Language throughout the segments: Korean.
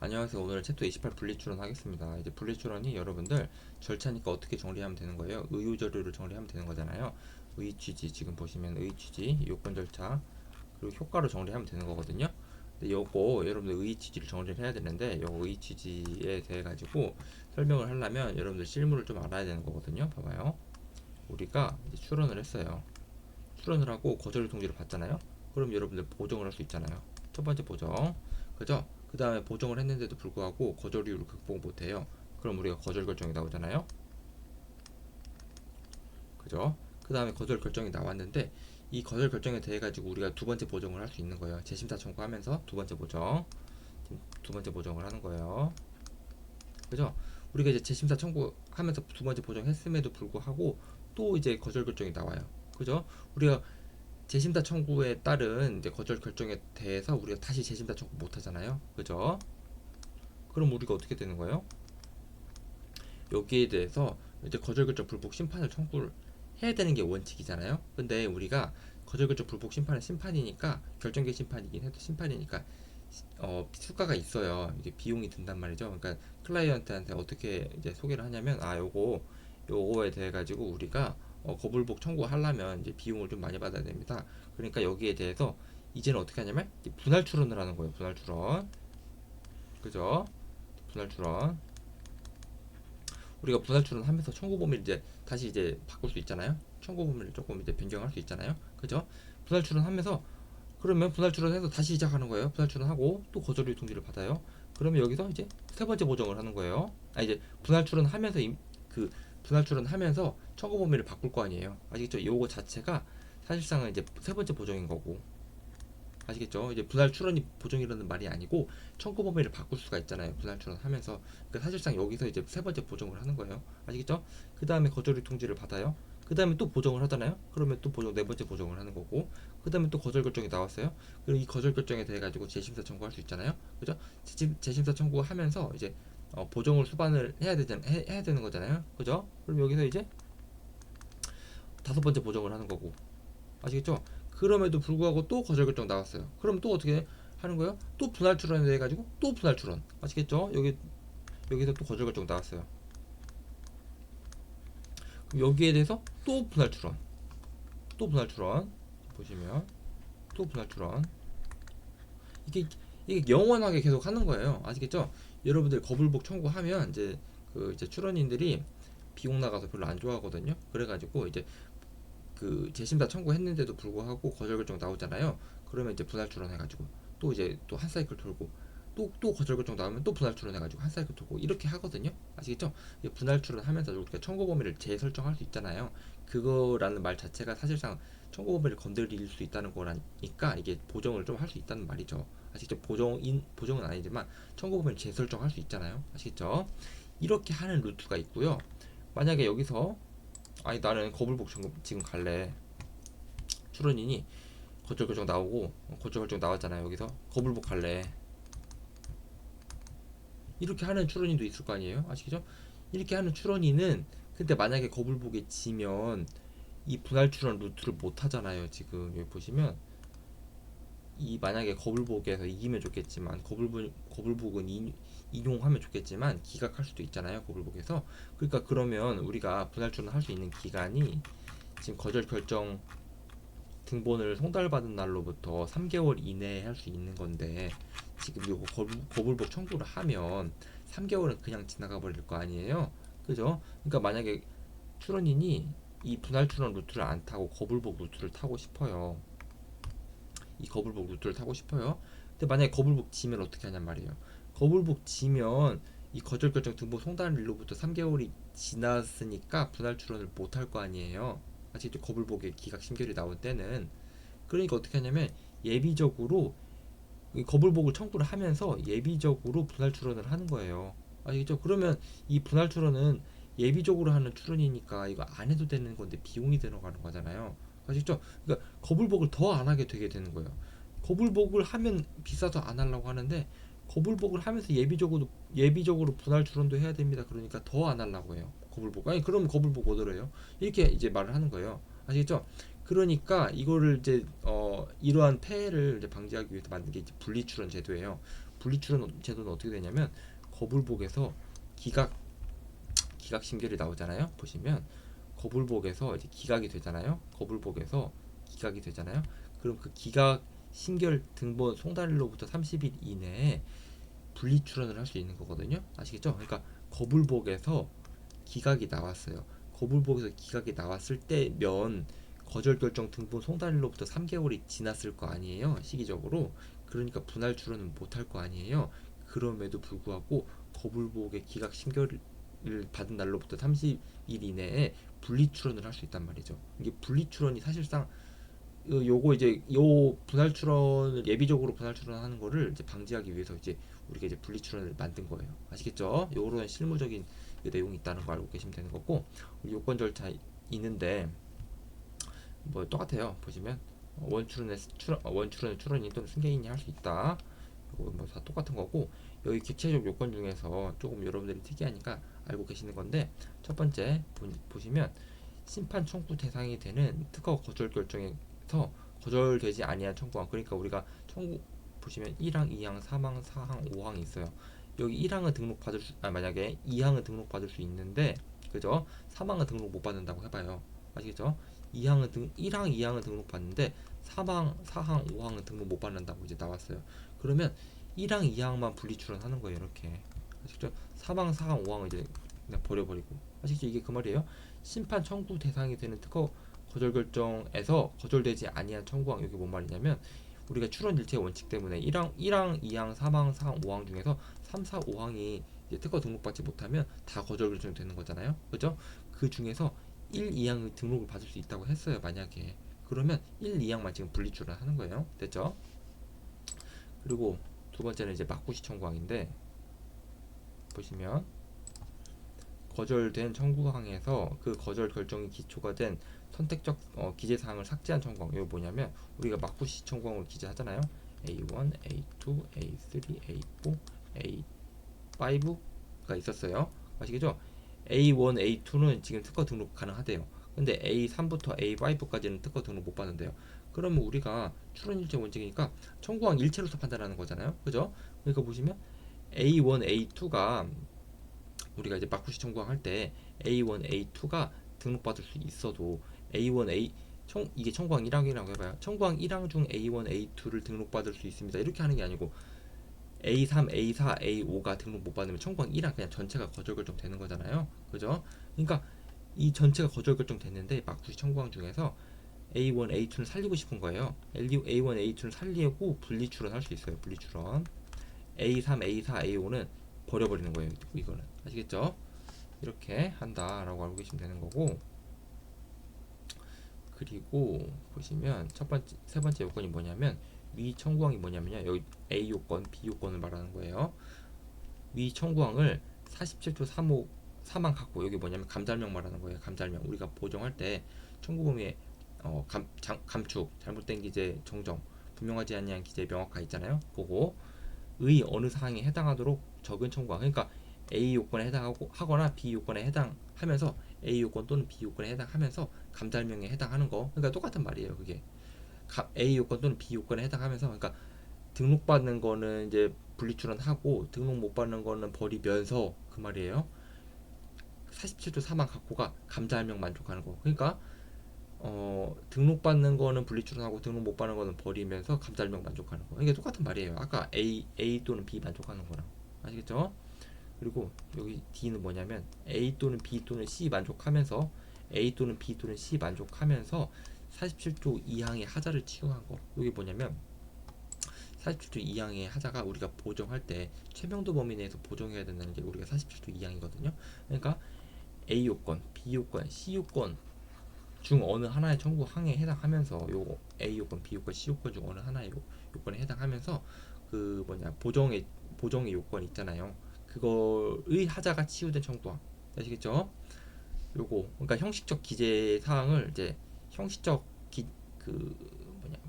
안녕하세요. 오늘 챕터 28 분리출원 하겠습니다. 이제 분리출원이 여러분들 절차니까 어떻게 정리하면 되는 거예요? 의무 자료를 정리하면 되는 거잖아요. 의 취지 지금 보시면 의 취지, 요건 절차, 그리고 효과로 정리하면 되는 거거든요. 근데 요거 여러분들 의 취지를 정리를 해야 되는데 요 의 취지에 대해 가지고 설명을 하려면 여러분들 실무를 좀 알아야 되는 거거든요. 봐봐요. 우리가 이제 출원을 했어요. 출원을 하고 거절 통지를 받잖아요. 그럼 여러분들 보정을 할 수 있잖아요. 첫 번째 보정, 그죠? 그 다음에 보정을 했는데도 불구하고 거절 이유를 극복 못해요. 그럼 우리가 거절 결정이 나오잖아요. 그죠? 그 다음에 거절 결정이 나왔는데 이 거절 결정에 대해 가지고 우리가 두 번째 보정을 할 수 있는 거예요. 재심사 청구하면서 두 번째 보정, 두 번째 보정을 하는 거예요. 그죠? 우리가 이제 재심사 청구하면서 두 번째 보정했음에도 불구하고 또 이제 거절 결정이 나와요. 그죠? 우리가 재심사 청구에 따른 이제 거절 결정에 대해서 우리가 다시 재심사 청구 못 하잖아요. 그죠? 그럼 우리가 어떻게 되는 거예요? 여기에 대해서 이제 거절 결정 불복 심판을 청구를 해야 되는 게 원칙이잖아요. 근데 우리가 거절 결정 불복 심판은 심판이니까 결정계 심판이긴 해도 심판이니까 수가가 있어요. 이게 비용이 든단 말이죠. 그러니까 클라이언트한테 어떻게 이제 소개를 하냐면 요거에 대해 가지고 우리가 거불복 청구하려면 이제 비용을 좀 많이 받아야 됩니다. 그러니까 여기에 대해서 이제는 어떻게 하냐면 분할 출원을 하는 거예요. 분할 출원. 그죠? 분할 출원. 우리가 분할 출원하면서 청구 범위를 이제 다시 이제 바꿀 수 있잖아요. 청구 범위를 조금 이제 변경할 수 있잖아요. 그죠? 분할 출원하면서 그러면 분할 출원해서 다시 시작하는 거예요. 분할 출원하고 또 거절료 통지를 받아요. 그러면 여기서 이제 세 번째 보정을 하는 거예요. 이제 분할 출원하면서 그 분할 출원하면서 청구 범위를 바꿀 거 아니에요. 아시겠죠? 요거 자체가 사실상은 이제 세 번째 보정인 거고. 아시겠죠? 이제 분할 출원이 보정이라는 말이 아니고 청구 범위를 바꿀 수가 있잖아요. 분할 출원하면서. 그러니까 사실상 여기서 이제 세 번째 보정을 하는 거예요. 아시겠죠? 그 다음에 거절료 통지를 받아요. 그 다음에 또 보정을 하잖아요. 그러면 또 보정 네 번째 보정을 하는 거고. 그 다음에 또 거절 결정이 나왔어요. 그리고 이 거절 결정에 대해 가지고 재심사 청구할 수 있잖아요. 그죠? 재심사 청구하면서 이제 보정을 수반을 해야 되는 거잖아요. 그죠? 그럼 여기서 이제 다섯 번째 보정을 하는 거고. 아시겠죠? 그럼에도 불구하고 또 거절 결정 나왔어요. 그럼 또 어떻게 하는 거예요? 또 분할 출원에 대해 가지고 또 분할 출원. 아시겠죠? 여기서 또 거절 결정 나왔어요. 그럼 여기에 대해서 또 분할 출원. 또 분할 출원. 보시면 또 분할 출원. 이게 영원하게 계속 하는 거예요. 아시겠죠? 여러분들 거불복 청구하면 이제 출원인들이 비용 나가서 별로 안 좋아하거든요. 그래가지고 이제 그 재심사 청구했는데도 불구하고 거절 결정 나오잖아요. 그러면 이제 분할 출원 해가지고 또 이제 또 한 사이클 돌고 또 거절 결정 나오면 또 분할 출원 해가지고 한 사이클 돌고 이렇게 하거든요. 아시겠죠? 분할 출원 하면서 우리가 청구 범위를 재설정할 수 있잖아요. 그거라는 말 자체가 사실상 청구 범위를 건드릴 수 있다는 거라니까 이게 보정을 좀 할 수 있다는 말이죠. 아시겠죠? 보정은 아니지만 청구 범위를 재설정할 수 있잖아요. 아시겠죠? 이렇게 하는 루트가 있고요. 만약에 여기서 아니 나는 거불복 지금 갈래. 출연인이 거절 결정 나오고 거절 결정 나왔잖아요. 여기서 거불복 갈래. 이렇게 하는 출연인도 있을 거 아니에요. 아시겠죠? 이렇게 하는 출연인은 근데 만약에 거불복에 지면 이 분할 출연 루트를 못 하잖아요. 지금 여기 보시면 이 만약에 거불복에서 이기면 좋겠지만 거불복은 인용하면 좋겠지만 기각할 수도 있잖아요. 거불복에서. 그러니까 그러면 우리가 분할 출연 할 수 있는 기간이 지금 거절 결정 등본을 송달받은 날로부터 3개월 이내에 할 수 있는 건데 지금 이거 거불복 청구를 하면 3개월은 그냥 지나가 버릴 거 아니에요. 그죠? 그러니까 만약에 출원인이 이 분할 출원 루트를 안 타고 거불복 루트를 타고 싶어요. 이 거불복 루트를 타고 싶어요. 근데 만약에 거불복 지면 어떻게 하냔 말이에요. 거불복 지면 이 거절 결정 등본 송달 일로부터 3개월이 지났으니까 분할 출원을 못 할 거 아니에요. 아직도 거불복에 기각 심결이 나올 때는 그러니까 어떻게 하냐면 예비적으로 이 거불복을 청구를 하면서 예비적으로 분할 출원을 하는 거예요. 아시겠죠? 그러면 이 분할 출원은 예비적으로 하는 출원이니까 이거 안 해도 되는 건데 비용이 들어가는 거잖아요. 아시겠죠? 그러니까 거불복을 더 안 하게 되게 되는 거예요. 거불복을 하면 비싸서 안 하려고 하는데 거불복을 하면서 예비적으로 분할 출원도 해야 됩니다. 그러니까 더 안 하려고 해요. 거불복. 아니 그럼 거불복 뭐더러 해요? 이렇게 이제 말을 하는 거예요. 아시겠죠? 그러니까 이거를 이제 이러한 폐해를 이제 방지하기 위해서 만든 게 이제 분리출원 제도예요. 분리출원 제도는 어떻게 되냐면 거불복에서 기각 심결이 나오잖아요. 보시면 거불복에서 이제 기각이 되잖아요. 거불복에서 기각이 되잖아요. 그럼 그 기각 심결 등본 송달일로부터 30일 이내에 분리출원을 할 수 있는 거거든요. 아시겠죠? 그러니까 거불복에서 기각이 나왔어요. 거불복에서 기각이 나왔을 때면 거절 결정 등본 송달일로부터 3개월이 지났을 거 아니에요. 시기적으로. 그러니까 분할 출원은 못할 거 아니에요. 그럼에도 불구하고 거불복의 기각 심결을 받은 날로부터 30일 이내에 분리 출원을 할 수 있단 말이죠. 이게 분리 출원이 사실상 요거 이제 요 분할 출원을 예비적으로 분할 출원하는 거를 이제 방지하기 위해서 이제 우리가 이제 분리 출원을 만든 거예요. 아시겠죠? 요런 실무적인 그 내용이 있다는 거 알고 계시면 되는 거고, 요건 절차 있는데 뭐 똑같아요. 보시면 원출원의 출원이 또는 승계인이 할 수 있다. 이거 뭐 다 똑같은 거고, 여기 기체적 요건 중에서 조금 여러분들이 특이하니까 알고 계시는 건데, 첫 번째 보시면 심판 청구 대상이 되는 특허 거절 결정에서 거절되지 아니한 청구항, 그러니까 우리가 청구 보시면 1항, 2항, 3항, 4항, 5항이 있어요. 여기 1항은 등록받을 수, 만약에 2항은 등록받을 수 있는데, 그죠? 3항은 등록 못 받는다고 해봐요. 아시겠죠? 1항, 2항은 등록받는데 3항, 4항, 5항은 등록 못 받는다고 이제 나왔어요. 그러면 1항, 2항만 분리출원하는 거예요. 이렇게. 아시죠? 3항, 4항, 5항을 이제 그냥 버려버리고. 아시죠? 이게 그 말이에요. 심판 청구 대상이 되는 특허 거절 결정에서 거절되지 아니한 청구항, 이게 뭔 말이냐면 우리가 출원 일체 원칙 때문에 1항, 2항, 3항, 4항, 5항 중에서 3, 4, 5항이 특허 등록받지 못하면 다 거절 결정되는 거잖아요. 그죠? 그 중에서 1, 2항의 등록을 받을 수 있다고 했어요. 만약에 그러면 1, 2항만 지금 분리출원 하는 거예요. 됐죠? 그리고 두 번째는 이제 막부시 청구항인데, 보시면 거절된 청구항에서 그 거절 결정이 기초가 된 선택적 기재 사항을 삭제한 청구항, 이거 뭐냐면 우리가 막부시 청구항을 기재하잖아요. A1, A2, A3, A4, A5가 있었어요. 아시겠죠? A1, A2는 지금 특허 등록 가능하대요. 근데 A3부터 A5까지는 특허 등록 못 받는데요. 그러면 우리가 출원일체 원칙이니까 청구항 일체로서 판단하는 거잖아요. 그죠? 그러니까 보시면 A1, A2가 우리가 이제 마쿠시 청구항 할 때 A1, A2가 등록받을 수 있어도 A1, 이게 청구항 1항이라고 해봐요. 청구항 1항 중 A1, A2를 등록받을 수 있습니다. 이렇게 하는 게 아니고 A3, A4, A5가 등록 못 받으면 청구항 1항 그냥 전체가 거절 결정되는 거잖아요. 그죠? 그러니까 이 전체가 거절 결정됐는데 마쿠시 청구항 중에서 A1, A2는 살리고 싶은 거예요. A1, A2는 살리고 분리출원 할 수 있어요. 분리출원. A3, A4, A5는 버려버리는 거예요. 이거는 아시겠죠? 이렇게 한다라고 알고 계시면 되는 거고, 그리고 보시면 세 번째 요건이 뭐냐면 위 청구항이 뭐냐면요. 여기 A 요건, B 요건을 말하는 거예요. 위 청구항을 47조 3호 3항 갖고, 여기 뭐냐면 감잘명 말하는 거예요. 감잘명. 우리가 보정할 때 청구 범위에 감축, 잘못된 기재 정정, 분명하지 않은 기재 명확화 있잖아요. 그거 의 어느 사항에 해당하도록 적은 청구항, 그러니까 A 요건에 해당하고 하거나 B 요건에 해당하면서 A 요건 또는 B 요건에 해당하면서 감달명에 해당하는 거, 그러니까 똑같은 말이에요. 그게 A 요건 또는 B 요건에 해당하면서, 그러니까 등록받는 거는 이제 분리출원하고 등록 못 받는 거는 버리면서, 그 말이에요. 47조 3항 갖고가 감자할명 만족하는 거. 그러니까 등록받는 거는 분리출원하고 등록 못 받는 거는 버리면서 감자할명 만족하는 거. 이게 똑같은 말이에요. 아까 A 또는 B 만족하는 거랑. 아시겠죠? 그리고 여기 D는 뭐냐면 A 또는 B 또는 C 만족하면서 A 또는 B 또는 C 만족하면서 47조 2항의 하자를 치유한 거. 이게 뭐냐면 47조 2항의 하자가 우리가 보정할 때 최명도 범위 내에서 보정해야 된다는 게 우리가 47조 2항이거든요. 그러니까 A 요건, B 요건, C 요건 중 어느 하나의 청구 항에 해당하면서 요 A 요건, B 요건, C 요건 중 어느 하나의 요건에 해당하면서 그 보정의 요건 있잖아요. 그거의 하자가 치유된 청구항. 아시겠죠? 요거 그러니까 형식적 기재 사항을 이제 형식적 그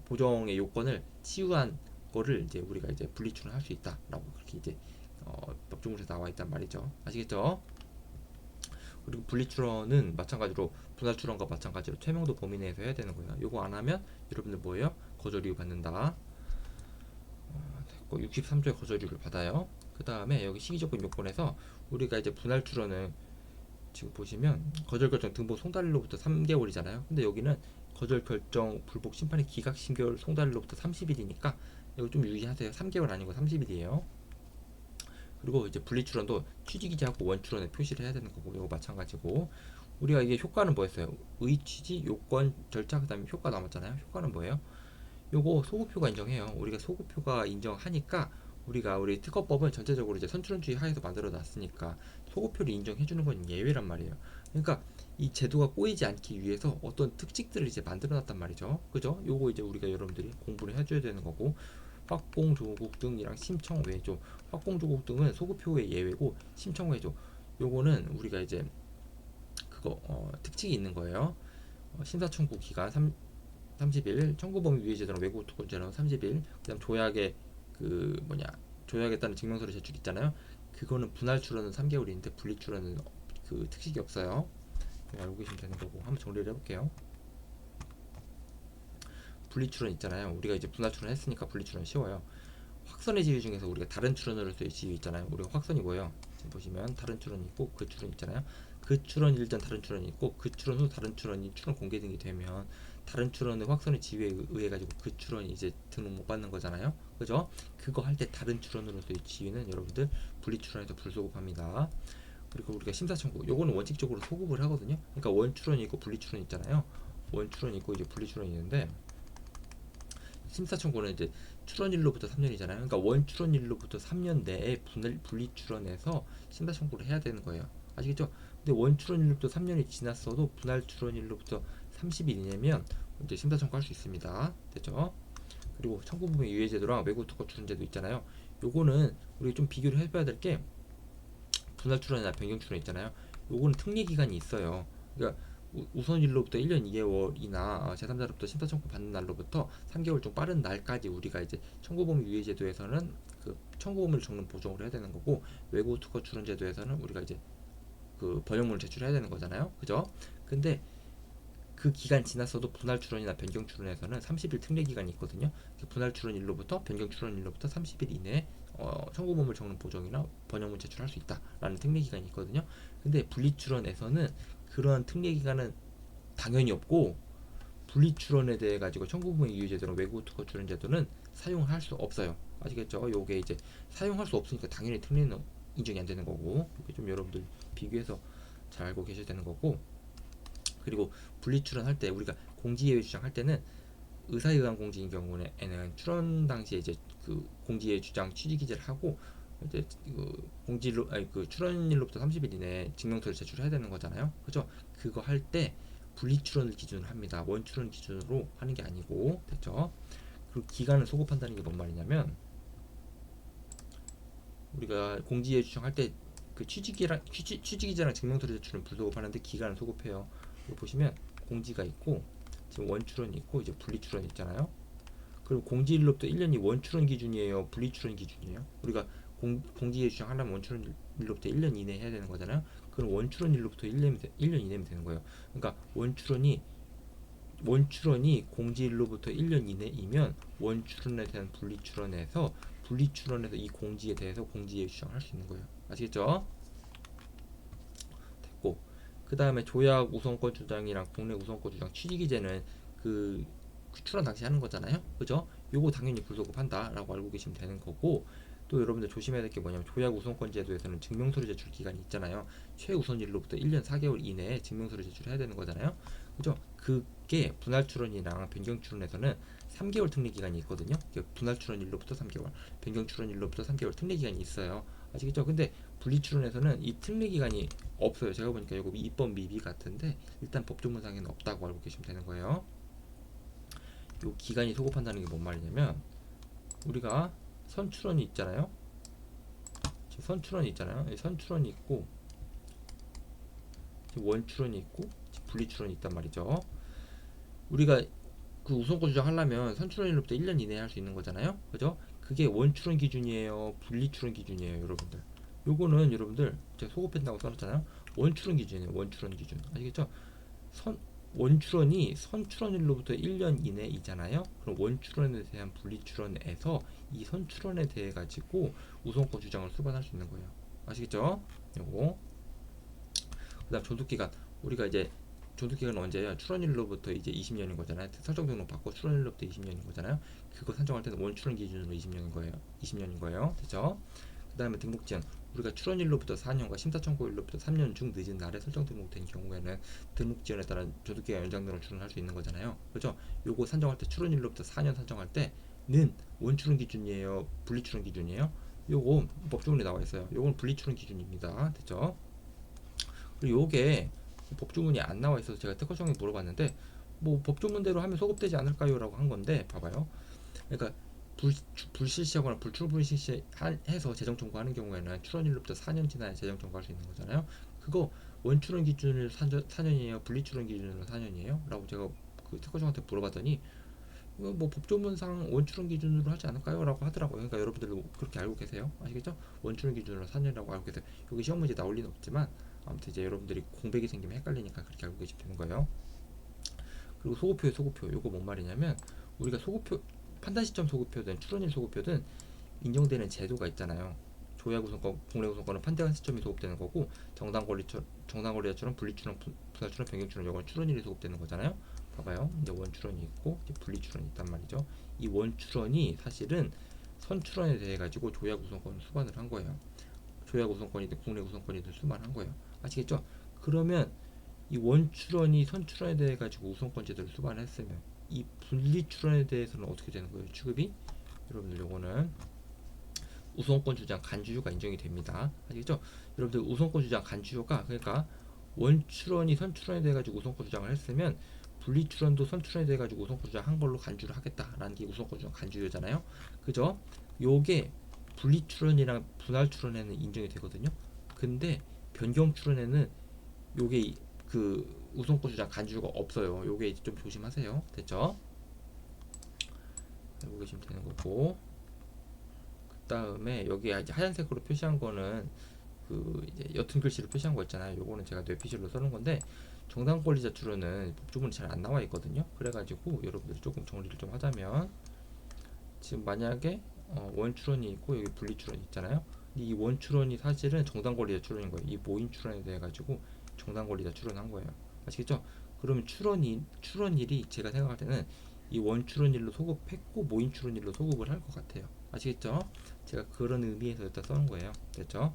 보정의 요건을 치유한 거를 이제 우리가 이제 분리출원할 수 있다라고 그렇게 이제 법조문에서 나와 있단 말이죠. 아시겠죠? 그리고 분리출원은 마찬가지로 분할출원과 마찬가지로 최명도 범위 내에서 해야 되는 거예요. 요거 안 하면 여러분들 뭐예요? 거절 이유 받는다. 63조의 거절료를 받아요. 그 다음에 여기 시기적분 요건에서 우리가 이제 분할 출원은 지금 보시면 거절 결정 등본 송달일로부터 3개월이잖아요. 근데 여기는 거절 결정 불복 심판의 기각 신결 송달일로부터 30일이니까 이거 좀 유의하세요. 3개월 아니고 30일이에요. 그리고 이제 분리출원도 취지기재하고 원출원에 표시를 해야 되는 거고 이거 마찬가지고 우리가 이게 효과는 뭐였어요? 의취지 요건 절차 그다음에 효과 남았잖아요. 효과는 뭐예요? 요거 소급표가 인정해요. 우리가 소급표가 인정하니까 우리 특허법은 전체적으로 이제 선출원주의 하에서 만들어 놨으니까 소급표를 인정해 주는 건 예외란 말이에요. 그러니까 이 제도가 꼬이지 않기 위해서 어떤 특징들을 이제 만들어 놨단 말이죠. 그죠? 요거 이제 우리가 여러분들이 공부를 해줘야 되는 거고 확공 조국 등이랑 심청 외조 확공 조국 등은 소급표의 예외고 심청 외조 요거는 우리가 이제 그거 특징이 있는 거예요. 심사 청구 기간 30일, 청구범위 유예 제도랑 외국 특권제는 30일, 그다음 조약의 그 뭐냐 조약에 따른 증명서를 제출 있잖아요. 그거는 분할 출원은 3개월인데 분리 출원은 그 특식이 없어요. 그거 알고 계시면 되는 거고 한번 정리를 해볼게요. 분리 출원 있잖아요. 우리가 이제 분할 출원 했으니까 분리 출원 쉬워요. 확선의 지위 중에서 우리가 다른 출원으로서의 지위 있잖아요. 우리가 확선이 뭐예요? 지금 보시면 다른 출원이 있고 그 출원 있잖아요. 그 출원 일전 다른 출원이 있고 그 출원 후 다른 출원이 출원 공개 등이 되면 다른 출원의 확선의 지위에 의해 가지고 그 출원이 이제 등록 못 받는 거잖아요. 그죠? 그거 할 때 다른 출원으로서의 지위는 여러분들 분리 출원에서 불소급합니다. 그리고 우리가 심사 청구 요거는 원칙적으로 소급을 하거든요. 그러니까 원 출원이 있고 분리 출원이 있잖아요. 원 출원이 있고 이제 분리 출원이 있는데 심사 청구는 이제 출원일로부터 3년이잖아요. 그러니까 원 출원일로부터 3년 내에 분리 출원해서 심사 청구를 해야 되는 거예요. 아시겠죠? 근데 원 출원일로부터 3년이 지났어도 분할 출원일로부터 30일 이내면 이제 심사 청구할 수 있습니다. 됐죠? 그리고 청구부의 유예제도랑 외국 특허 출원제도 있잖아요. 요거는 우리 좀 비교를 해봐야 될 게 분할 출원이나 변경 출원 있잖아요. 요거는 특례 기간이 있어요. 그러니까 우선일로부터 1년 2개월이나 제3자로부터 심사 청구 받는 날로부터 3개월 좀 빠른 날까지 우리가 이제 청구범위 유예 제도에서는 그 청구범위를 적는 보정을 해야 되는 거고 외국 특허 출원 제도에서는 우리가 이제 그 번역문을 제출해야 되는 거잖아요. 그죠? 근데 그 기간 지났어도 분할 출원이나 변경 출원에서는 30일 특례 기간이 있거든요. 분할 출원일로부터 변경 출원일로부터 30일 이내에 청구범위를 적는 보정이나 번역문 제출할 수 있다라는 특례 기간이 있거든요. 근데 분리 출원에서는 그러한 특례 기간은 당연히 없고 분리 출원에 대해 가지고 청구범위 유예 제도랑 외국 특허 출원 제도는 사용할 수 없어요. 아시겠죠? 요게 이제 사용할 수 없으니까 당연히 특례는 인정이 안 되는 거고 이게 좀 여러분들 비교해서 잘 알고 계셔야 되는 거고 그리고 분리 출원할 때 우리가 공지예외 주장할 때는 의사에 의한 공지인 경우에는 출원 당시에 이제 그 공지예외 주장 취지 기재를 하고 이제 그 공지로 아니 그 출원일로부터 30일 이내에 증명서를 제출해야 되는 거잖아요. 그죠? 그거 할 때 분리 출원을 기준으로 합니다. 원 출원 기준으로 하는 게 아니고 됐죠? 그리고 기간을 소급한다는 게 뭔 말이냐면 우리가 공지예외 주장할 때 그 취지기재랑 증명서를 제출은 불소급하는데 기간을 소급해요. 여기 보시면 공지가 있고 지금 원출원이 있고 이제 분리출원이 있잖아요. 그리고 공지일로부터 1년이 원출원 기준이에요, 분리출원 기준이에요. 우리가 공지에 주장하려면 원출원일로부터 1년 이내에 해야 되는 거잖아요. 그럼 원출원일로부터 1년 이내면 되는 거예요. 그러니까 원출원이 공지일로부터 1년 이내이면 원출원에 대한 분리출원에서 이 공지에 대해서 공지에 주장할 수 있는 거예요. 아시겠죠? 됐고 그 다음에 조약 우선권 주장이랑 국내 우선권 주장 취지기재는 그 출원 당시 하는 거잖아요. 그죠? 요거 당연히 불소급한다라고 알고 계시면 되는 거고 또 여러분들 조심해야 될 게 뭐냐면 조약 우선권 제도에서는 증명서류 제출 기간이 있잖아요. 최우선일로부터 1년 4개월 이내에 증명서류 제출해야 되는 거잖아요. 그죠? 그게 분할 출원이랑 변경 출원에서는 3개월 특례 기간이 있거든요. 분할 출원일로부터 3개월, 변경 출원일로부터 3개월 특례 기간이 있어요. 아시겠죠? 근데 분리 출원에서는 이 특례 기간이 없어요. 제가 보니까 이거 입법 미비 같은데 일단 법조문상에는 없다고 알고 계시면 되는 거예요. 요 기간이 소급한다는 게 뭔 말이냐면 우리가 선출원이 있잖아요. 선출원이 있잖아요. 선출원이 있고 원출원이 있고 분리출원이 있단 말이죠. 우리가 그 우선권 주장하려면 선출원일로부터 1년 이내에 할 수 있는 거잖아요. 그죠? 그게 원출원 기준이에요, 분리출원 기준이에요, 여러분들. 요거는 여러분들 제가 소급한다고 써놨잖아요. 원출원 기준이에요, 원출원 기준. 아시겠죠? 원출원이 선출원일로부터 1년 이내이잖아요. 그럼 원출원에 대한 분리출원에서 이 선출원에 대해 가지고 우선권 주장을 수반할 수 있는 거예요. 아시겠죠? 요거. 그다음 존속기간. 우리가 이제 존속기간은 언제야? 출원일로부터 이제 20년인 거잖아요. 설정 등록 받고 출원일로부터 20년인 거잖아요. 그거 산정할 때는 원출원 기준으로 20년인 거예요. 20년인 거예요. 됐죠? 그다음에 등록지연. 우리가 출원일로부터 4년과 심사청구일로부터 3년 중 늦은 날에 설정 등록된 경우에는 등록지연에 따른 존속기간 연장 등을 출원할 수 있는 거잖아요. 그렇죠? 요거 산정할 때 출원일로부터 4년 산정할 때는 원출원 기준이에요? 분리출원 기준이에요? 요거 법조문에 나와 있어요. 요건 분리출원 기준입니다. 됐죠? 그리고 요게 법조문이 안 나와 있어서 제가 특허청에 물어봤는데 뭐 법조문대로 하면 소급되지 않을까요? 라고 한 건데 봐봐요. 그러니까 불실시하거나 불출분실시해서 재정 청구하는 경우에는 출원일로부터 4년 지나야 재정 청구할 수 있는 거잖아요. 그거 원출원 기준으로 4년이에요? 분리출원 기준으로 4년이에요? 라고 제가 그 특허청한테 물어봤더니 이거 뭐 법조문상 원출원 기준으로 하지 않을까요? 라고 하더라고요. 그러니까 여러분들도 그렇게 알고 계세요. 아시겠죠? 원출원 기준으로 4년이라고 알고 계세요. 여기 시험 문제 나올 리는 없지만 아무튼 이제 여러분들이 공백이 생기면 헷갈리니까 그렇게 알고 계시면 되는 거예요. 그리고 소급표의 소급표. 요거 뭔 말이냐면 우리가 소급표 판단 시점 소급표든 출원일 소급표든 인정되는 제도가 있잖아요. 조약 우선권, 공례 우선권은 판단 시점이 소급되는 거고 정당 권리자처럼 분리출원, 분할출원, 변경출원 요건 출원일이 소급되는 거잖아요. 봐봐요. 이제 원출원이 있고 이제 분리출원이 있단 말이죠. 이 원출원이 사실은 선출원에 대해 가지고 조약 우선권을 수반을 한 거예요. 조약 우선권이든 공례 우선권이든 수반한 거예요. 아시겠죠? 그러면 이 원출원이 선출원에 대해 가지고 우선권 제도를 수반했으면 이 분리출원에 대해서는 어떻게 되는 거예요? 취급이? 여러분들 요거는 우선권 주장 간주효가 인정이 됩니다. 아시겠죠? 여러분들 우선권 주장 간주효가 그러니까 원출원이 선출원에 대해 가지고 우선권 주장을 했으면 분리출원도 선출원에 대해 가지고 우선권 주장한 걸로 간주를 하겠다라는 게 우선권 주장 간주효잖아요. 그죠? 요게 분리출원이랑 분할출원에는 인정이 되거든요. 근데 변경출원에는 요게 그 우선권 주장 간주가 없어요. 요게 좀 조심하세요. 됐죠? 알고 계시면 되는 거고. 그다음에 여기 이제 하얀색으로 표시한 거는 그 이제 옅은 글씨로 표시한 거 있잖아요. 요거는 제가 뇌피셜로 써놓은 건데 정당 권리자 출원은 법조문이 잘 안 나와 있거든요. 그래가지고 여러분들이 조금 정리를 좀 하자면 지금 만약에 원출원이 있고 여기 분리출원이 있잖아요. 이 원출원이 사실은 정당 권리자 출원인 거예요. 이 모인 출원에 대해 가지고 정당 권리자 출원한 거예요. 아시겠죠? 그러면 출원일이 제가 생각할 때는 이 원출원일로 소급했고 모인 출원일로 소급을 할 것 같아요. 아시겠죠? 제가 그런 의미에서 일단 써놓은 거예요. 됐죠?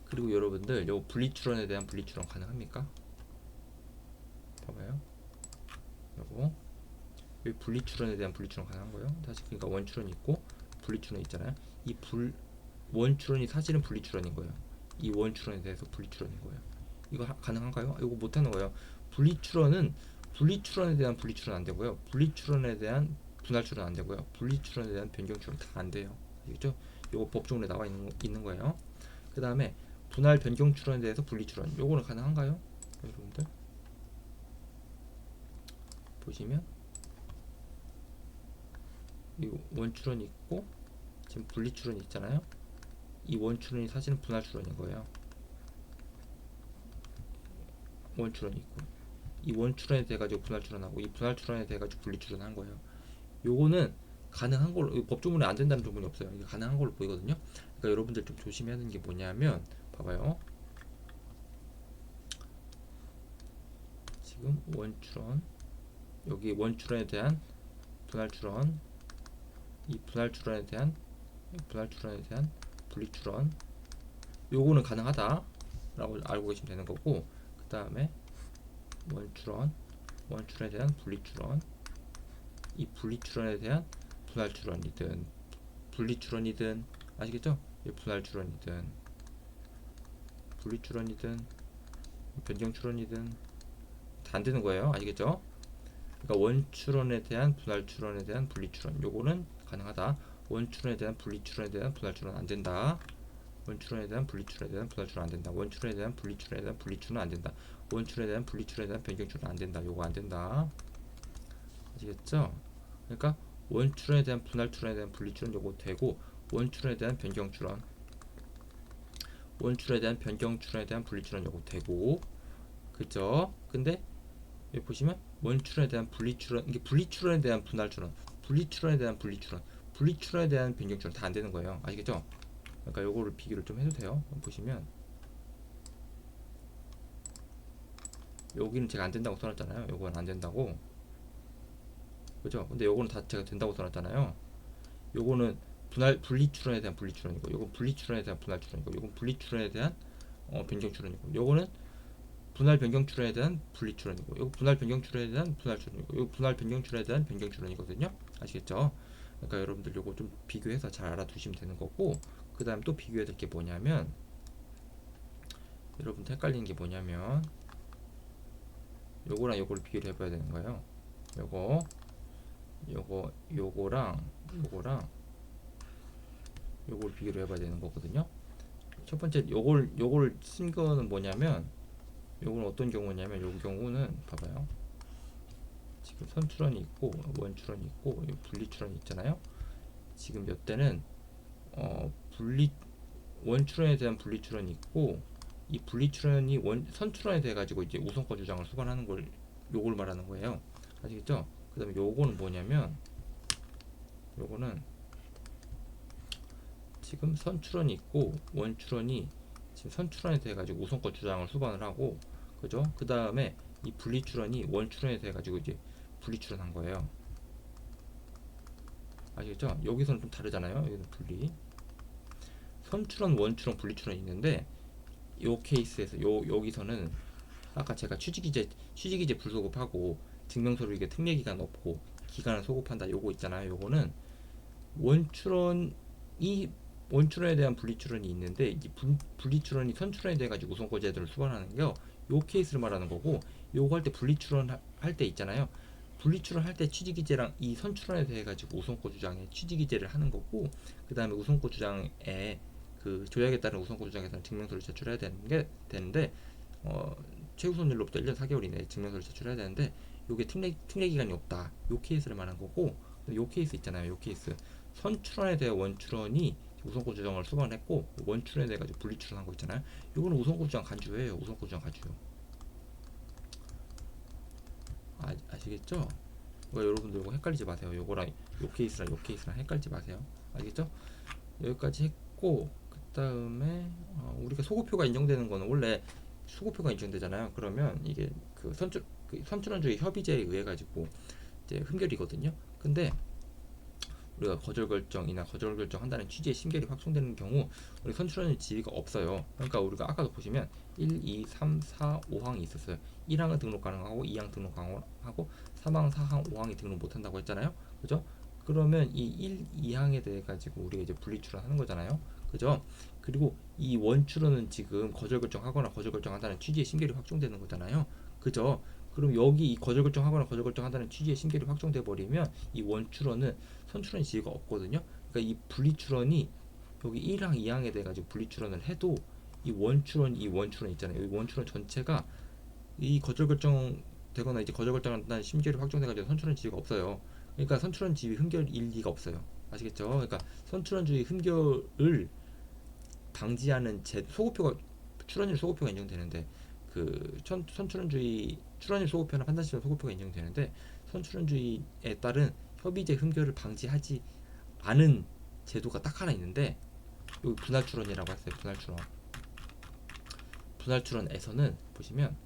그리고 여러분들 요 분리출원에 대한 분리출원 가능합니까? 봐봐요. 요거 이 분리출원에 대한 분리출원 가능한 거예요. 다시 그러니까 원출원이 있고 분리출원이 있잖아요. 이 원출원이 사실은 분리출원인 거예요. 이 원출원에 대해서 분리출원인 거예요. 이거 가능한가요? 이거 못하는 거예요. 분리출원에 대한 분리출원 안 되고요. 분리출원에 대한 분할출원 안 되고요. 분리출원에 대한 변경출원 다 안 돼요. 알겠죠? 이거 법조문에 나와 있는 거예요. 그 다음에 분할 변경출원에 대해서 분리출원 요거는 가능한가요? 여러분들 보시면 이 원출원이 있고 지금 분리출원이 있잖아요. 이 원출원이 사실은 분할출원인 거예요. 원출원이 있고 이 원출원에 대해 가지고 분할출원하고 이 분할출원에 대해 가지고 분리출원한 거예요. 요거는 가능한 걸로 법조문에 안 된다는 조문이 없어요. 이게 가능한 걸로 보이거든요. 그러니까 여러분들 좀 조심해야 하는 게 뭐냐면 봐봐요. 지금 원출원 여기 원출원에 대한 분할출원 이 분할출원에 대한 분리출원 요거는 가능하다 라고 알고 계시면 되는 거고 그 다음에 원출원에 대한 분리출원 이 분리출원에 대한 분할출원이든 아시겠죠? 이 분리출원이든 변경출원이든 다 안 되는 거예요. 아시겠죠? 그러니까 원출원에 대한 분할출원에 대한 분리출원 요거는 가능하다. 원출원에 대한 분리출원에 대한 분할출원 안 된다. 원출원에 대한 분리출원에 대한 분할출원 안 된다. 원출원에 대한 분리출원에 대한 분리출원 안 된다. 원출원에 대한 분리출원에 대한 변경출원 안 된다. 요거 안 된다. 아시겠죠? 그러니까 원출원에 대한 분할출원에 대한 분리출원 요거 되고 원출원에 대한 변경출원 원출에 대한 변경출원에 대한 분리출원 요거 되고 그죠? 근데 여기 보시면 원출에 대한 분리출원 이게 분리출원에 대한 분할출원 분리출원에 대한 분리출원 분리 출원에 대한 변경 출원 다 안 되는 거예요. 아시겠죠? 그러니까 요거를 비교를 좀 해도 돼요. 보시면 여기는 제가 안 된다고 써놨잖아요. 요건 안 된다고. 그죠? 근데 요거는 다 제가 된다고 써놨잖아요. 요거는 분리 출원에 대한 분리 출원이고, 요건 분리 출원에 대한 분할 출원이고, 요건 분리 출원에 대한 변경 출원이고, 요거는 분할 변경 출원에 대한 분리 출원이고, 요거 분할 변경 출원에 대한 분할 출원이고, 요거 분할 변경 출원에 대한 변경 출원이거든요. 아시겠죠? 그러니까 여러분들 요거 좀 비교해서 잘 알아두시면 되는 거고, 그 다음 또 비교해야 될 게 뭐냐면, 여러분들 헷갈리는 게 뭐냐면, 요거랑 요거를 비교를 해봐야 되는 거예요. 요거랑 요걸 비교를 해봐야 되는 거거든요. 첫 번째 요걸 쓴 거는 뭐냐면, 요건 어떤 경우냐면, 요 경우는 봐봐요. 지금 선출원이 있고 원출원이 있고 분리출원이 있잖아요. 지금 몇 대는 분리 원출원에 대한 분리출원이 있고, 이 분리출원이 선출원에 대해 가지고 이제 우선권 주장을 수반하는 걸 요걸 말하는 거예요. 아시겠죠? 그다음에 요거는 뭐냐면, 요거는 지금 선출원이 있고 원출원이 지금 선출원에 대해 가지고 우선권 주장을 수반을 하고, 그죠? 그 다음에 이 분리출원이 원출원에 대해 가지고 이제 분리출원한 거예요. 아시겠죠? 여기서는 좀 다르잖아요. 여기는 분리. 선출원, 원출원, 분리출원이 있는데, 요 케이스에서 여기서는 아까 제가 취직이제 불소급하고 증명서류 이게 특례기간 없고 기간을 소급한다 요거 있잖아요. 요거는 원출원이 원출원에 대한 분리출원이 있는데, 이 분리출원이 선출원에 대해 가지고 우선권 제도를 수반하는 게요. 요 케이스를 말하는 거고, 요거 할 때 분리출원 할 때 있잖아요. 분리출원 할 때 취직이제랑 이 선출원에 대해 가지고 우선권 주장에 취직이제를 하는 거고, 그 다음에 우선권 주장에 그 조약에 따른 우선권 주장에 따른 증명서를 제출해야 되는데 최우선일로부터 1년 4개월 이내에 증명서를 제출해야 되는데, 요게 특례 기간이 없다. 요 케이스를 말한 거고, 요 케이스 있잖아요. 요 케이스 선출원에 대해 원출원이 우선권 주장을 수반했고, 원출원에 대해 가지고 분리출원한 거 있잖아요. 요거는 우선권 주장 간주예요. 우선권 주장 간주. 아시겠죠? 그러니까 여러분들 이거 헷갈리지 마세요. 요거랑 요 케이스랑 헷갈리지 마세요. 알겠죠? 여기까지 했고, 그 다음에 우리가 소급표가 인정되는 거는 원래 소급표가 인정되잖아요. 그러면 이게 그 선출원주의 협의제에 의해 가지고 이제 흠결이거든요. 근데 우리가 거절결정이나 거절결정 한다는 취지의 심결이 확정되는 경우 우리 선출원의 지위가 없어요. 그러니까 우리가 아까도 보시면 1, 2, 3, 4, 5항이 있었어요. 1항은 등록 가능하고 2항 등록 가능하고 3항, 4항, 5항이 등록 못한다고 했잖아요. 그죠? 그러면 이 1, 2항에 대해 가지고 우리가 이제 분리출원하는 거잖아요. 그죠? 그리고 이 원출원은 지금 거절결정하거나 거절결정한다는 취지의 심결이 확정되는 거잖아요. 그죠? 그럼 여기 이 거절결정하거나 거절결정한다는 취지의 심결이 확정돼 버리면 이 원출원은 선출원 지위가 없거든요. 그러니까 이 분리출원이 여기 1항, 2항에 대해 가지고 분리출원을 해도 이 원출원 있잖아요. 이 원출원 전체가 이 거절결정 되거나 이제 거절결정한다는 심결이 확정돼 가지고 선출원 지위가 없어요. 그러니까 선출원 지위 흠결 일리가 없어요. 아시겠죠? 그러니까 선출원주의 흠결을 방지하는 소급표가 출원율 소급표가 인정되는데, 그 선출원주의 출원율 소급표나 판단시점 소급표가 인정되는데, 선출원주의에 따른 협의제 흠결을 방지하지 않은 제도가 딱 하나 있는데, 여기 분할출원이라고 했어요. 분할출원에서는 보시면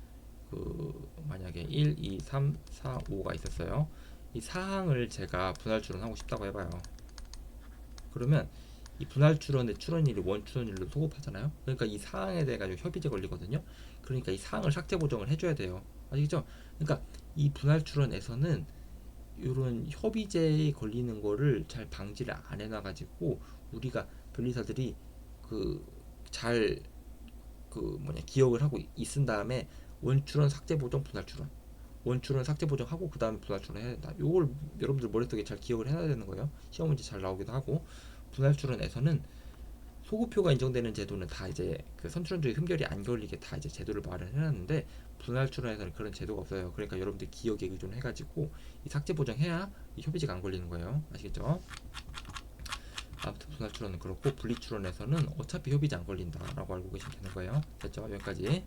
그 만약에 1, 2, 3, 4, 5가 있었어요. 이 사항을 제가 분할출원하고 싶다고 해봐요. 그러면 이 분할출원의 출원일이 원출원일로 소급하잖아요. 그러니까 이 사항에 대해 가지고 협의제 걸리거든요. 그러니까 이 사항을 삭제 보정을 해줘야 돼요. 아시겠죠? 그러니까 이 분할출원에서는 이런 협의제에 걸리는 거를 잘 방지를 안 해놔가지고 우리가 변리사들이 그 잘 기억을 하고 있은 다음에 원출원 삭제 보정 분할출원 원출원 삭제 보정하고 그 다음에 분할출원 해야 된다. 요걸 여러분들 머릿속에 잘 기억을 해놔야 되는 거예요. 시험 문제 잘 나오기도 하고. 분할출원에서는 소급표가 인정되는 제도는 다 이제 그 선출원주의 흠결이 안 걸리게 다 이제 제도를 마련해놨는데, 분할출원에서는 그런 제도가 없어요. 그러니까 여러분들 기억에 의존해가지고 이 삭제 보정해야 이 협의제가 안 걸리는 거예요. 아시겠죠? 아무튼 분할출원은 그렇고, 분리출원에서는 어차피 협의제 안 걸린다라고 알고 계시면 되는 거예요. 됐죠? 여기까지.